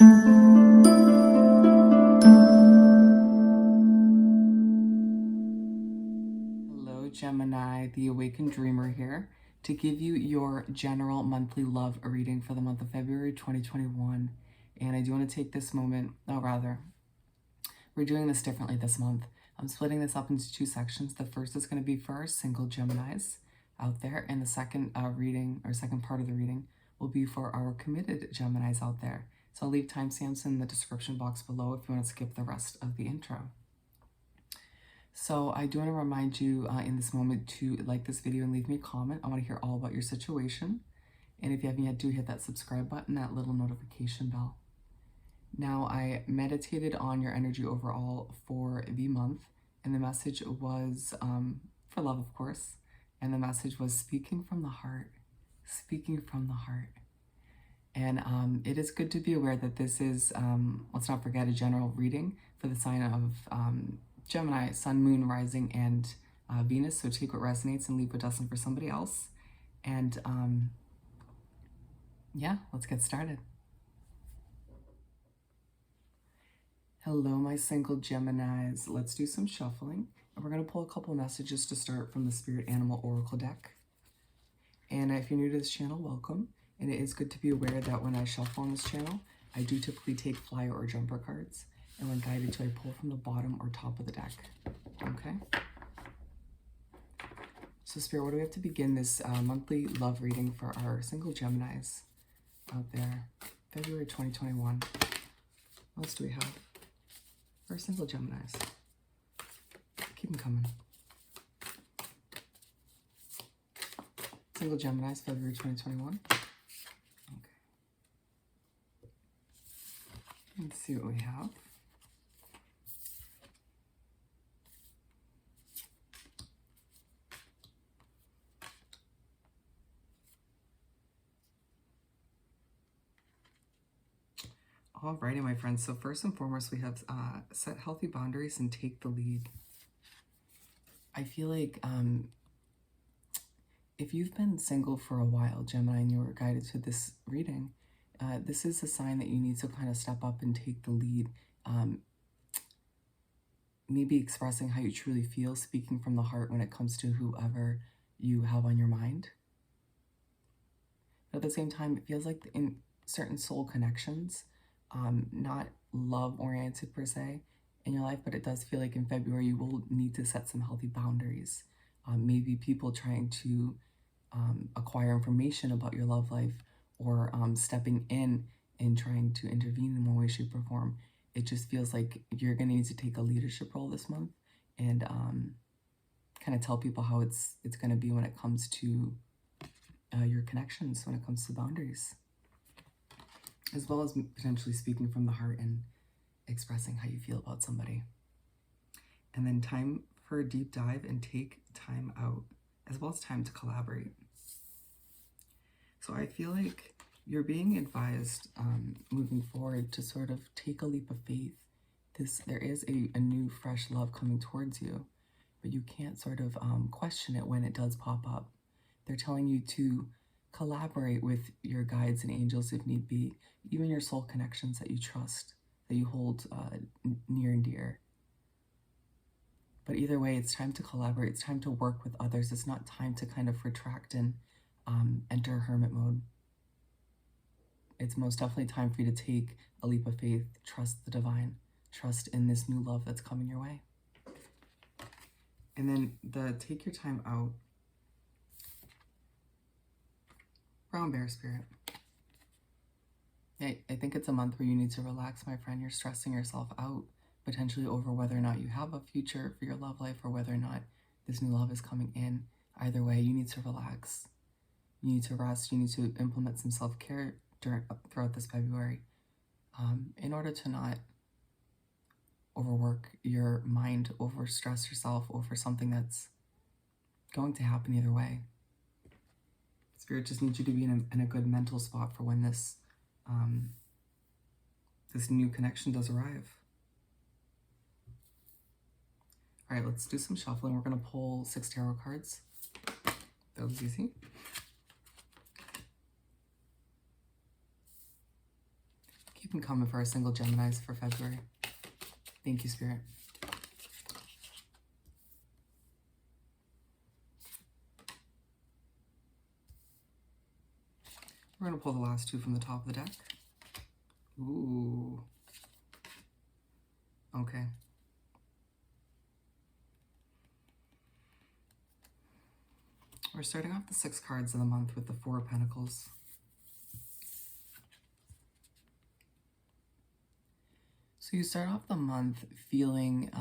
Hello, Gemini, the Awakened Dreamer here to give you your general monthly love reading for the month of February 2021. And I do want to take this moment, we're doing this differently this month. I'm splitting this up into two sections. The first is going to be for our single Geminis out there, and the second second part of the reading will be for our committed Geminis out there. So I'll leave timestamps in the description box below if you want to skip the rest of the intro. So I do want to remind you in this moment to like this video and leave me a comment. I want to hear all about your situation. And if you haven't yet, do hit that subscribe button, that little notification bell. Now, I meditated on your energy overall for the month, and the message was for love, of course. And the message was speaking from the heart, speaking from the heart. And it is good to be aware that this is, let's not forget, a general reading for the sign of Gemini, Sun, Moon, Rising, and Venus. So take what resonates and leave what doesn't for somebody else. And yeah, let's get started. Hello, my single Geminis. Let's do some shuffling. And we're going to pull a couple messages to start from the Spirit Animal Oracle deck. And if you're new to this channel, welcome. And it is good to be aware that when I shuffle on this channel, I do typically take flyer or jumper cards. And when guided to, I pull from the bottom or top of the deck. Okay? So Spirit, what do we have to begin this monthly love reading for our single Geminis out there? February 2021. What else do we have? For single Geminis. Keep them coming. Single Geminis, February 2021. Okay. Let's see what we have. Alrighty, my friends. So first and foremost, we have set healthy boundaries and take the lead. I feel like if you've been single for a while, Gemini, and you were guided to this reading, this is a sign that you need to kind of step up and take the lead. Maybe expressing how you truly feel, speaking from the heart when it comes to whoever you have on your mind. But at the same time, it feels like in certain soul connections, not love-oriented per se in your life, but it does feel like in February you will need to set some healthy boundaries. Maybe people trying to acquire information about your love life, or stepping in and trying to intervene in one way, shape, or form. It just feels like you're going to need to take a leadership role this month and kind of tell people how it's going to be when it comes to your connections, when it comes to boundaries, as well as potentially speaking from the heart and expressing how you feel about somebody. And then time for a deep dive and take time out, as well as time to collaborate. So I feel like you're being advised moving forward to sort of take a leap of faith. There is a new, fresh love coming towards you, but you can't sort of question it when it does pop up. They're telling you to collaborate with your guides and angels if need be, even your soul connections that you trust, that you hold near and dear. But either way, it's time to collaborate. It's time to work with others. It's not time to kind of retract and enter hermit mode. It's most definitely time for you to take a leap of faith, trust the divine, trust in this new love that's coming your way. And then the take your time out. Brown bear spirit. I think it's a month where you need to relax, my friend. You're stressing yourself out, potentially over whether or not you have a future for your love life or whether or not this new love is coming in. Either way, you need to relax. You need to rest. You need to implement some self-care throughout this February in order to not overwork your mind, overstress yourself over something that's going to happen either way. Spirit just needs you to be in a good mental spot for when this this new connection does arrive. All right, let's do some shuffling. We're going to pull 6 tarot cards. That was easy. Keep can come in for our single Geminis for February. Thank you, Spirit. We're going to pull the last two from the top of the deck. Ooh. Okay. We're starting off the 6 cards of the month with the 4 of Pentacles. So you start off the month feeling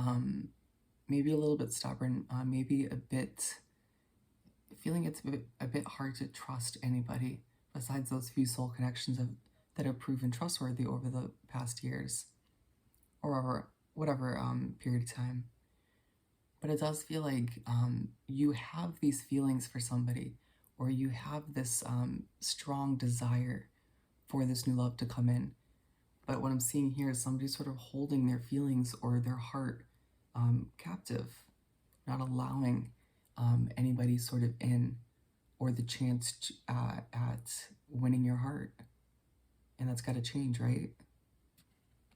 maybe a little bit stubborn, maybe a bit, feeling it's a bit hard to trust anybody besides those few soul connections that have proven trustworthy over the past years or over whatever period of time. But it does feel like you have these feelings for somebody, or you have this strong desire for this new love to come in. But what I'm seeing here is somebody sort of holding their feelings or their heart captive, not allowing anybody sort of in, or the chance to, at winning your heart. And that's got to change, right?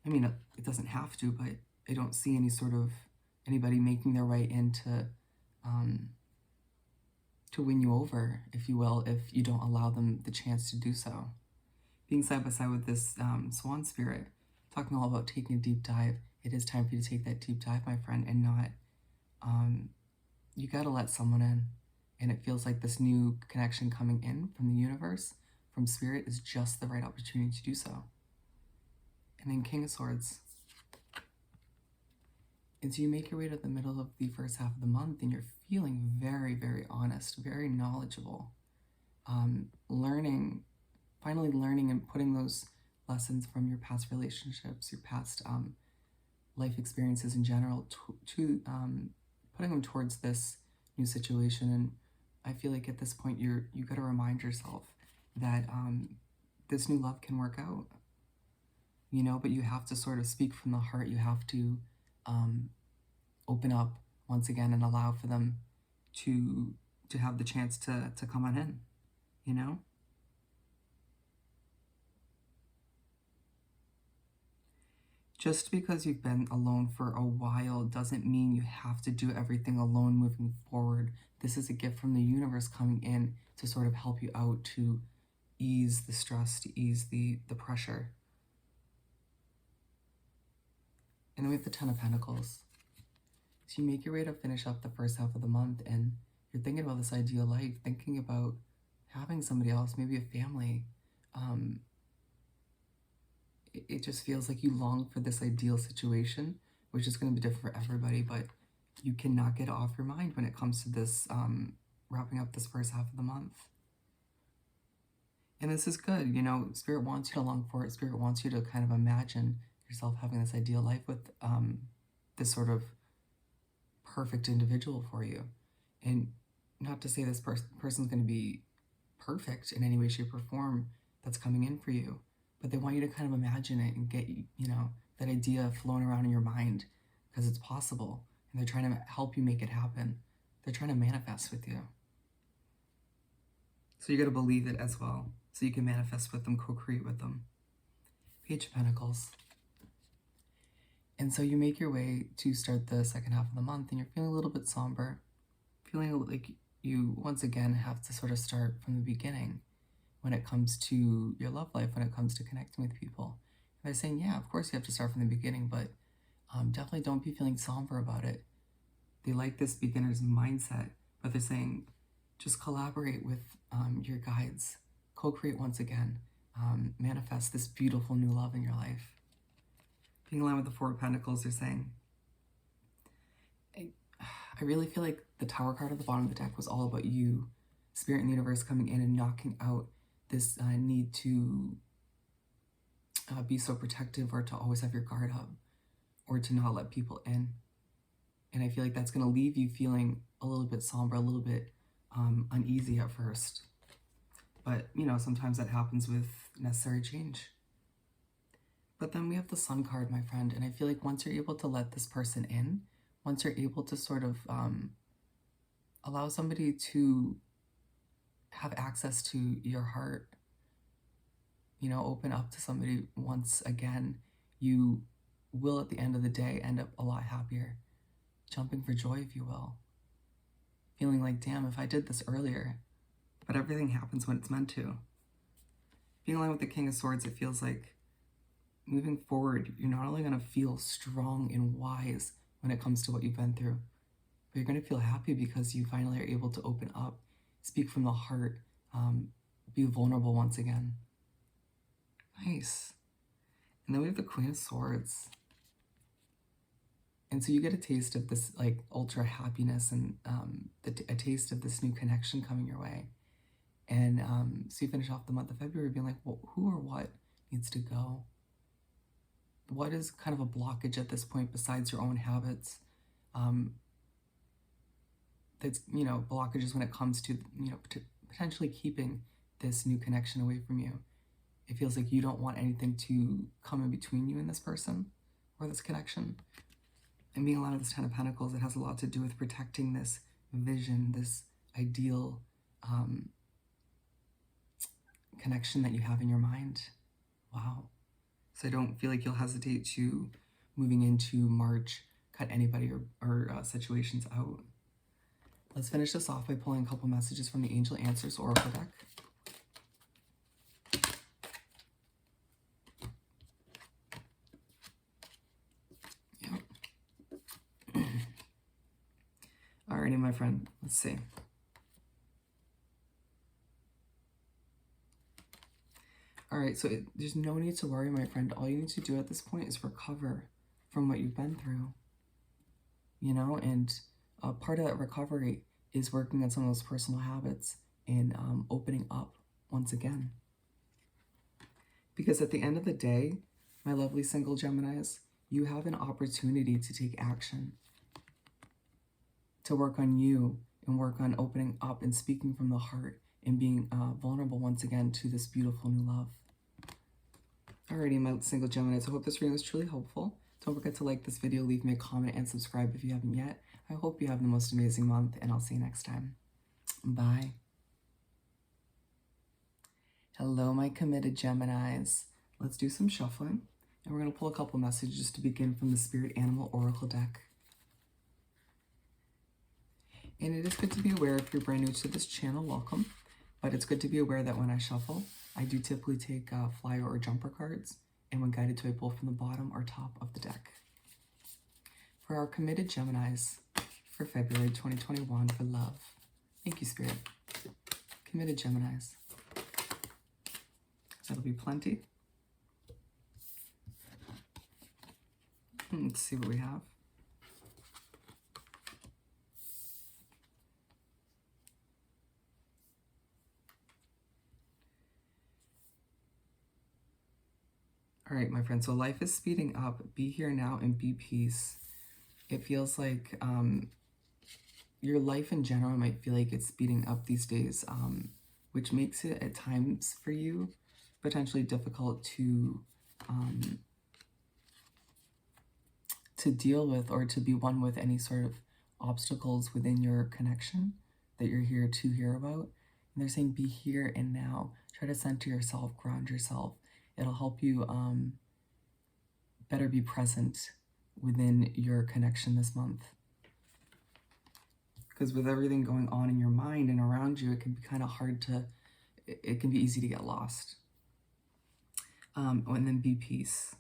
I mean, it doesn't have to, but I don't see any sort of anybody making their way into to win you over, if you will, if you don't allow them the chance to do so. Being side by side with this swan spirit, talking all about taking a deep dive. It is time for you to take that deep dive, my friend, and not, you got to let someone in. And it feels like this new connection coming in from the universe, from spirit, is just the right opportunity to do so. And then King of Swords. And so you make your way to the middle of the first half of the month, and you're feeling very, very honest, very knowledgeable. Finally learning and putting those lessons from your past relationships, your past life experiences in general, to putting them towards this new situation. And I feel like at this point you got to remind yourself that this new love can work out, you know, but you have to sort of speak from the heart. You have to open up once again and allow for them to have the chance to come on in, you know? Just because you've been alone for a while doesn't mean you have to do everything alone moving forward. This is a gift from the universe coming in to sort of help you out, to ease the stress, to ease the pressure. And then we have the 10 of Pentacles. So you make your way to finish up the first half of the month, and you're thinking about this ideal life, thinking about having somebody else, maybe a family. It just feels like you long for this ideal situation, which is going to be different for everybody, but you cannot get it off your mind when it comes to this, wrapping up this first half of the month. And this is good, you know, Spirit wants you to long for it. Spirit wants you to kind of imagine yourself having this ideal life with this sort of perfect individual for you. And not to say this person's going to be perfect in any way, shape, or form that's coming in for you, but they want you to kind of imagine it and get, you know, that idea floating around in your mind, because it's possible. And they're trying to help you make it happen. They're trying to manifest with you. So you got to believe it as well, so you can manifest with them, co-create with them. Page of Pentacles. And so you make your way to start the second half of the month, and you're feeling a little bit somber, feeling like you once again have to sort of start from the beginning when it comes to your love life, when it comes to connecting with people. And they're saying, yeah, of course you have to start from the beginning, but definitely don't be feeling somber about it. They like this beginner's mindset, but they're saying just collaborate with your guides, co-create once again, manifest this beautiful new love in your life. Being in line with the Four of Pentacles, they're saying, I really feel like the Tower card at the bottom of the deck was all about you, Spirit and the universe coming in and knocking out this need to be so protective, or to always have your guard up, or to not let people in. And I feel like that's going to leave you feeling a little bit somber, a little bit uneasy at first. But, you know, sometimes that happens with necessary change. But then we have the Sun card, my friend, and I feel like once you're able to let this person in, once you're able to sort of allow somebody to have access to your heart, you know, open up to somebody once again, you will at the end of the day end up a lot happier, jumping for joy, if you will, feeling like, damn, if I did this earlier. But everything happens when it's meant to. Being aligned with the King of Swords, it feels like moving forward, you're not only going to feel strong and wise when it comes to what you've been through, but you're going to feel happy because you finally are able to open up, speak from the heart, be vulnerable once again. Nice. And then we have the Queen of Swords. And so you get a taste of this like ultra happiness and a taste of this new connection coming your way. And so you finish off the month of February being like, well, who or what needs to go? What is kind of a blockage at this point besides your own habits? That's, you know, blockages when it comes to, you know, potentially keeping this new connection away from you. It feels like you don't want anything to come in between you and this person or this connection. And being aligned with this Ten of Pentacles, it has a lot to do with protecting this vision, this ideal connection that you have in your mind. Wow. So I don't feel like you'll hesitate to, moving into March, cut anybody or situations out. Let's finish this off by pulling a couple messages from the Angel Answers Oracle deck. Yep. Alrighty, my friend. Let's see. All right, so there's no need to worry, my friend. All you need to do at this point is recover from what you've been through, you know, and part of that recovery is working on some of those personal habits and opening up once again. Because at the end of the day, my lovely single Geminis, you have an opportunity to take action, to work on you and work on opening up and speaking from the heart and being vulnerable once again to this beautiful new love. Alrighty, my single Geminis, I hope this reading was truly helpful. Don't forget to like this video, leave me a comment, and subscribe if you haven't yet. I hope you have the most amazing month, and I'll see you next time. Bye. Hello, my committed Geminis. Let's do some shuffling, and we're going to pull a couple messages to begin from the Spirit Animal Oracle deck. And it is good to be aware, if you're brand new to this channel, welcome. But it's good to be aware that when I shuffle, I do typically take flyer or jumper cards, and when guided to, I pull from the bottom or top of the deck. For our committed Geminis for February 2021 for love. Thank you, Spirit. Committed Geminis. That'll be plenty. Let's see what we have. All right, my friend, so life is speeding up. Be here now and be peace. It feels like your life in general might feel like it's speeding up these days, which makes it at times for you potentially difficult to deal with or to be one with any sort of obstacles within your connection that you're here to hear about. And they're saying be here and now. Try to center yourself, ground yourself. It'll help you better be present within your connection this month. Because with everything going on in your mind and around you, it can be kind of hard to, it can be easy to get lost. And then be peace.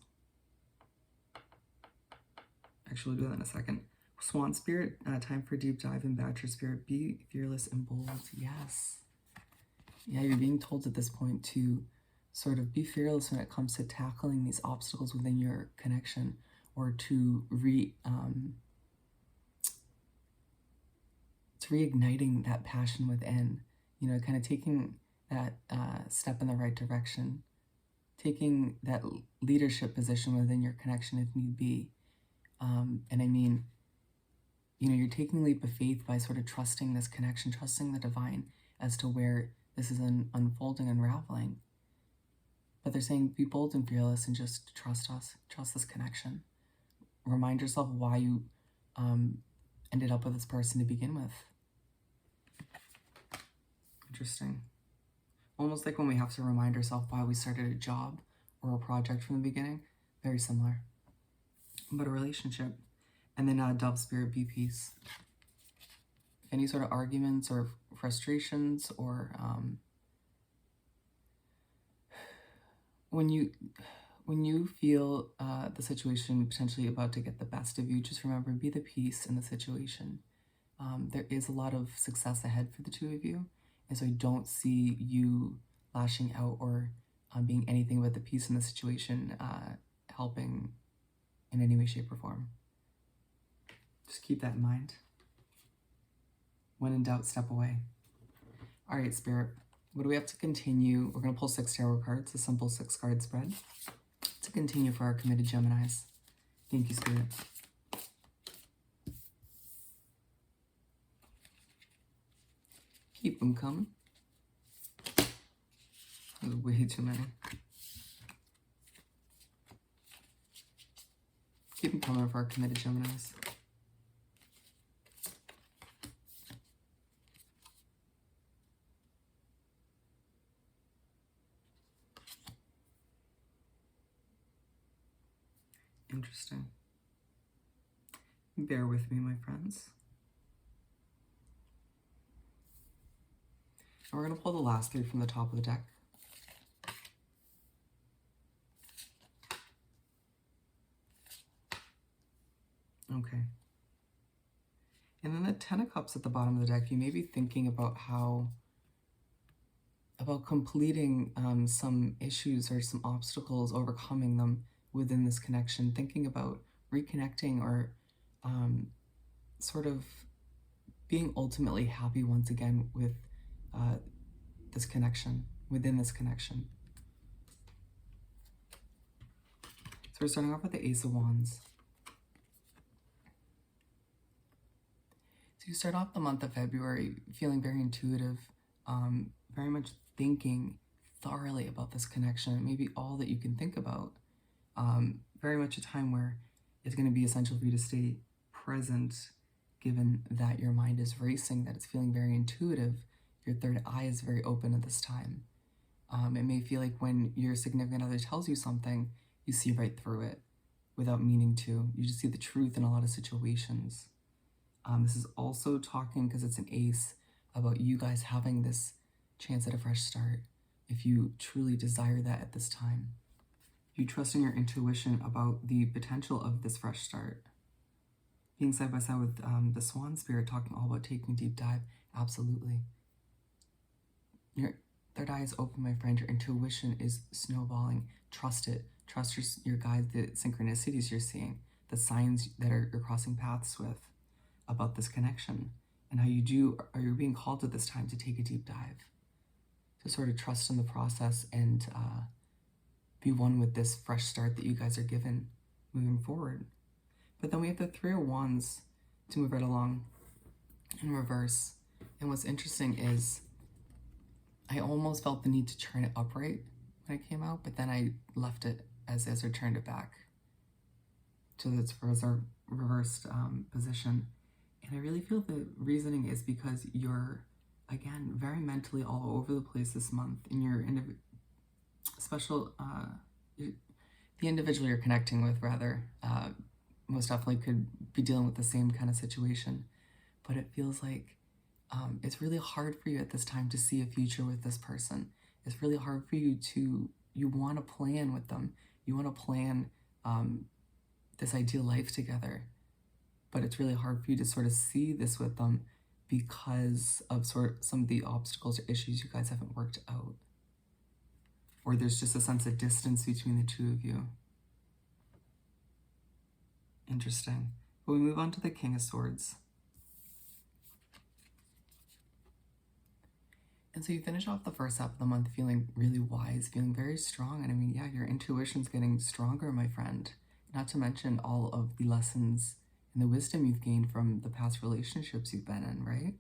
Actually, we'll do that in a second. Swan Spirit, time for a deep dive in Badger Spirit. Be fearless and bold. Yes. Yeah, you're being told at this point to sort of be fearless when it comes to tackling these obstacles within your connection, or to reigniting that passion within, you know, kind of taking that step in the right direction, taking that leadership position within your connection if need be. And I mean, you know, you're taking a leap of faith by sort of trusting this connection, trusting the divine as to where this is unfolding, unraveling. But they're saying be bold and fearless and just trust us, trust this connection. Remind yourself why you ended up with this person to begin with. Interesting. Almost like when we have to remind ourselves why we started a job or a project from the beginning. Very similar. But a relationship. And then Dove Spirit, be peace. Any sort of arguments or frustrations or when you feel the situation potentially about to get the best of you, just remember, be the peace in the situation. There is a lot of success ahead for the two of you, and so I don't see you lashing out or being anything but the peace in the situation, helping in any way, shape, or form. Just keep that in mind. When in doubt, step away. All right, Spirit, what do we have to continue? We're going to pull 6 tarot cards, a simple 6-card spread, to continue for our committed Geminis. Thank you, Spirit. Keep them coming. There's way too many. Keep them coming for our committed Geminis. Interesting. Bear with me, my friends. And we're going to pull the last 3 from the top of the deck. Okay. And then the 10 of Cups at the bottom of the deck, you may be thinking about completing some issues or some obstacles, overcoming them within this connection, thinking about reconnecting or sort of being ultimately happy once again with this connection, within this connection. So we're starting off with the Ace of Wands. So you start off the month of February feeling very intuitive, very much thinking thoroughly about this connection, maybe all that you can think about. Very much a time where it's going to be essential for you to stay present, given that your mind is racing, that it's feeling very intuitive. Your third eye is very open at this time. It may feel like when your significant other tells you something, you see right through it without meaning to. You just see the truth in a lot of situations. This is also talking, because it's an ace, about you guys having this chance at a fresh start, if you truly desire that at this time. You trust in your intuition about the potential of this fresh start. Being side by side with the Swan Spirit, talking all about taking a deep dive, absolutely. Your third eye is open, my friend. Your intuition is snowballing. Trust it. Trust your guides, the synchronicities you're seeing, the signs that you're crossing paths with about this connection, and how you're being called at this time to take a deep dive, to sort of trust in the process and be one with this fresh start that you guys are given moving forward. But then we have the 3 of Wands to move right along in reverse. And what's interesting is I almost felt the need to turn it upright when it came out, but then I left it as I turned it back to its reversed position. And I really feel the reasoning is because you're, again, very mentally all over the place this month, and you're the individual you're connecting with, rather, most definitely could be dealing with the same kind of situation. But it feels like it's really hard for you at this time to see a future with this person. It's really hard for you you want to plan with them. You want to plan this ideal life together. But it's really hard for you to sort of see this with them because of some of the obstacles or issues you guys haven't worked out. Or there's just a sense of distance between the two of you. Interesting. But we move on to the King of Swords. And so you finish off the first half of the month feeling really wise, feeling very strong. And I mean, yeah, your intuition's getting stronger, my friend. Not to mention all of the lessons and the wisdom you've gained from the past relationships you've been in, right?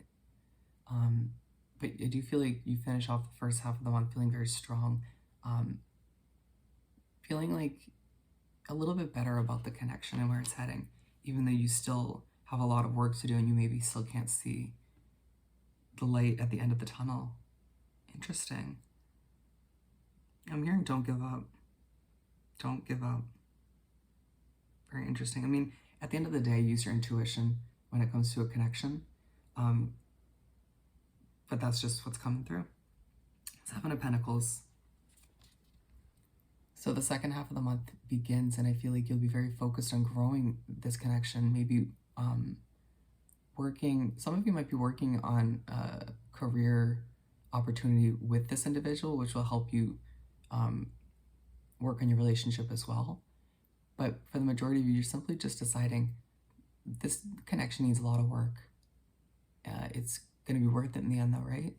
But I do feel like you finish off the first half of the month feeling very strong, feeling like a little bit better about the connection and where it's heading, even though you still have a lot of work to do and you maybe still can't see the light at the end of the tunnel. Interesting. I'm hearing don't give up. Don't give up. Very interesting. I mean, at the end of the day, use your intuition when it comes to a connection. But that's just what's coming through. 7 of Pentacles. So the second half of the month begins, and I feel like you'll be very focused on growing this connection. Maybe some of you might be working on a career opportunity with this individual, which will help you work on your relationship as well. But for the majority of you, you're simply just deciding this connection needs a lot of work. It's going to be worth it in the end though, right?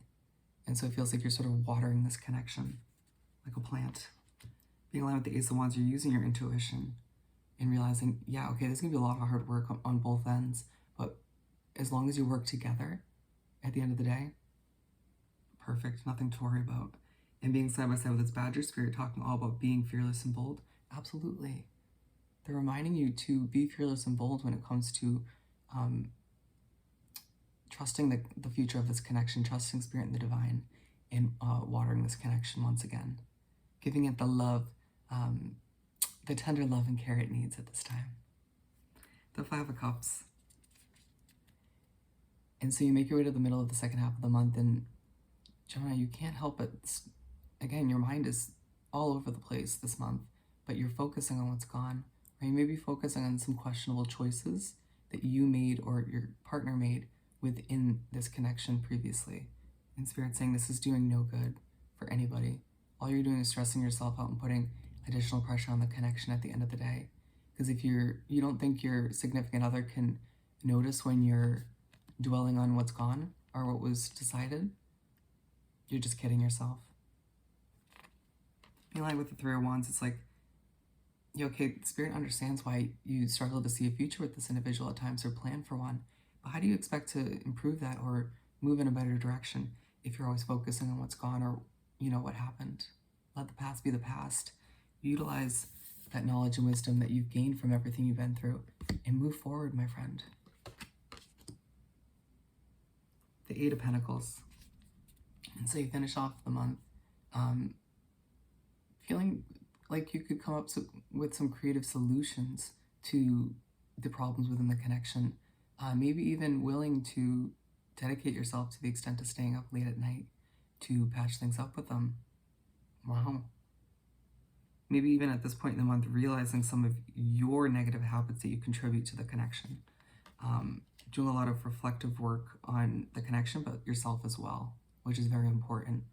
And so it feels like you're sort of watering this connection like a plant. Being aligned with the Ace of Wands, you're using your intuition and realizing, yeah, okay, there's going to be a lot of hard work on both ends, but as long as you work together at the end of the day, perfect, nothing to worry about. And being side by side with its Badger spirit, talking all about being fearless and bold, absolutely. They're reminding you to be fearless and bold when it comes to trusting the future of this connection, trusting spirit and the divine, and watering this connection once again. Giving it the love, the tender love and care it needs at this time. The 5 of Cups. And so you make your way to the middle of the second half of the month, and Gemini, you can't help but, again, your mind is all over the place this month, but you're focusing on what's gone. Or you may be focusing on some questionable choices that you made or your partner made within this connection previously. And Spirit saying this is doing no good for anybody. All you're doing is stressing yourself out and putting additional pressure on the connection at the end of the day. Because if you don't think your significant other can notice when you're dwelling on what's gone or what was decided, you're just kidding yourself. In line with the 3 of Wands, it's like, okay, Spirit understands why you struggle to see a future with this individual at times or plan for one. But how do you expect to improve that or move in a better direction if you're always focusing on what's gone or, what happened? Let the past be the past. Utilize that knowledge and wisdom that you've gained from everything you've been through and move forward, my friend. The 8 of Pentacles. And so you finish off the month feeling like you could come up with some creative solutions to the problems within the connection. Maybe even willing to dedicate yourself to the extent of staying up late at night to patch things up with them. Wow. Maybe even at this point in the month, realizing some of your negative habits that you contribute to the connection. Doing a lot of reflective work on the connection, but yourself as well, which is very important.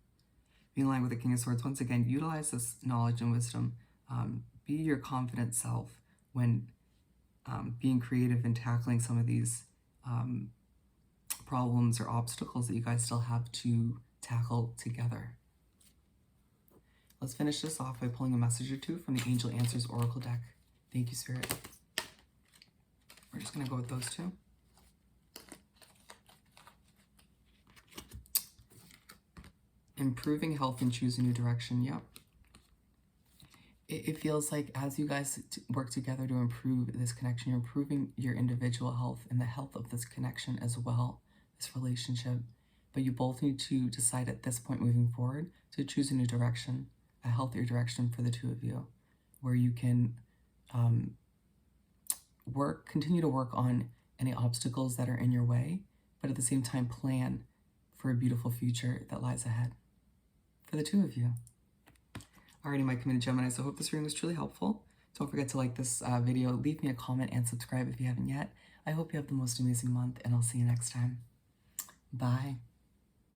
Being aligned with the King of Swords, once again, utilize this knowledge and wisdom. Be your confident self when being creative and tackling some of these problems or obstacles that you guys still have to tackle together. Let's finish this off by pulling a message or two from the Angel Answers Oracle deck. Thank you, Spirit. We're just going to go with those two. Improving health and choose a new direction. Yep. It feels like as you guys work together to improve this connection, you're improving your individual health and the health of this connection as well, this relationship. But you both need to decide at this point moving forward to choose a new direction, a healthier direction for the two of you, where you can continue to work on any obstacles that are in your way, but at the same time plan for a beautiful future that lies ahead for the two of you. Alrighty, my committed Geminis, I hope this reading was truly helpful. Don't forget to like this video, leave me a comment, and subscribe if you haven't yet. I hope you have the most amazing month, and I'll see you next time. Bye.